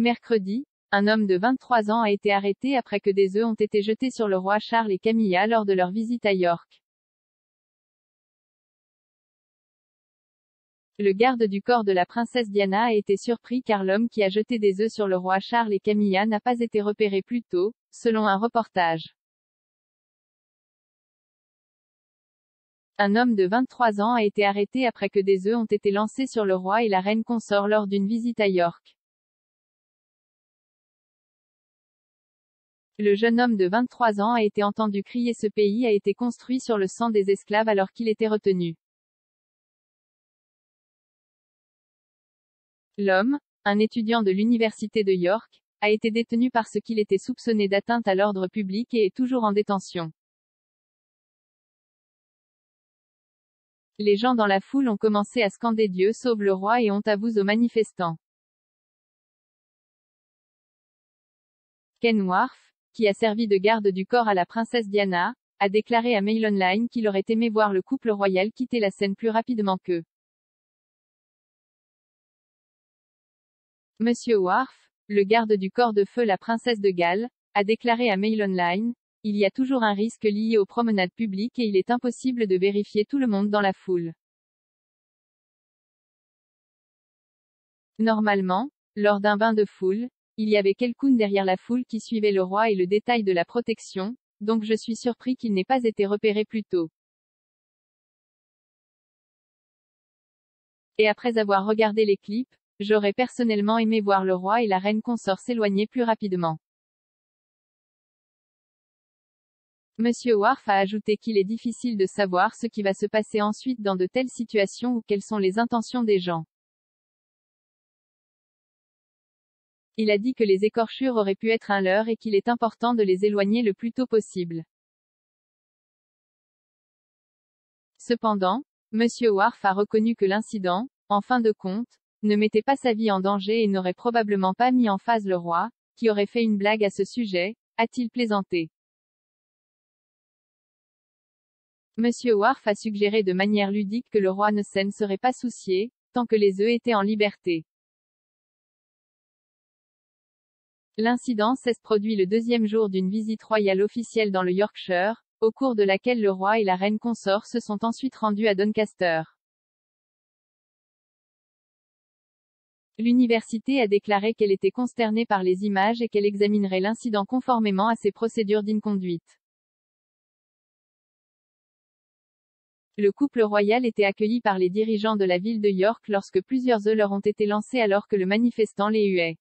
Mercredi, un homme de 23 ans a été arrêté après que des œufs ont été jetés sur le roi Charles et Camilla lors de leur visite à York. Le garde du corps de la princesse Diana a été surpris car l'homme qui a jeté des œufs sur le roi Charles et Camilla n'a pas été repéré plus tôt, selon un reportage. Un homme de 23 ans a été arrêté après que des œufs ont été lancés sur le roi et la reine consort lors d'une visite à York. Le jeune homme de 23 ans a été entendu crier « Ce pays a été construit sur le sang des esclaves alors qu'il était retenu ». L'homme, un étudiant de l'université de York, a été détenu parce qu'il était soupçonné d'atteinte à l'ordre public et est toujours en détention. Les gens dans la foule ont commencé à scander « Dieu sauve le roi » et « Honte à vous aux manifestants ». Ken Wharf, qui a servi de garde du corps à la princesse Diana, a déclaré à Mail Online qu'il aurait aimé voir le couple royal quitter la scène plus rapidement qu'eux. Monsieur Wharf, le garde du corps de feu la princesse de Galles, a déclaré à Mail Online, « Il y a toujours un risque lié aux promenades publiques et il est impossible de vérifier tout le monde dans la foule. Normalement, lors d'un bain de foule, il y avait quelqu'un derrière la foule qui suivait le roi et le détail de la protection, donc je suis surpris qu'il n'ait pas été repéré plus tôt. Et après avoir regardé les clips, j'aurais personnellement aimé voir le roi et la reine consort s'éloigner plus rapidement. » Monsieur Wharf a ajouté qu'il est difficile de savoir ce qui va se passer ensuite dans de telles situations ou quelles sont les intentions des gens. Il a dit que les écorchures auraient pu être un leurre et qu'il est important de les éloigner le plus tôt possible. Cependant, Monsieur Wharf a reconnu que l'incident, en fin de compte, ne mettait pas sa vie en danger et n'aurait probablement pas mis en phase le roi, qui aurait fait une blague à ce sujet, a-t-il plaisanté. Monsieur Wharf a suggéré de manière ludique que le roi ne s'en serait pas soucié, tant que les œufs étaient en liberté. L'incident s'est produit le deuxième jour d'une visite royale officielle dans le Yorkshire, au cours de laquelle le roi et la reine consort se sont ensuite rendus à Doncaster. L'université a déclaré qu'elle était consternée par les images et qu'elle examinerait l'incident conformément à ses procédures d'inconduite. Le couple royal était accueilli par les dirigeants de la ville de York lorsque plusieurs œufs leur ont été lancés alors que le manifestant les huait.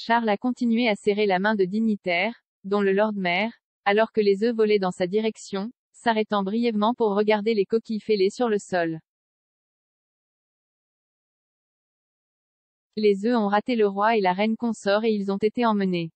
Charles a continué à serrer la main de dignitaires, dont le Lord Mayor, alors que les œufs volaient dans sa direction, s'arrêtant brièvement pour regarder les coquilles fêlées sur le sol. Les œufs ont raté le roi et la reine consort et ils ont été emmenés.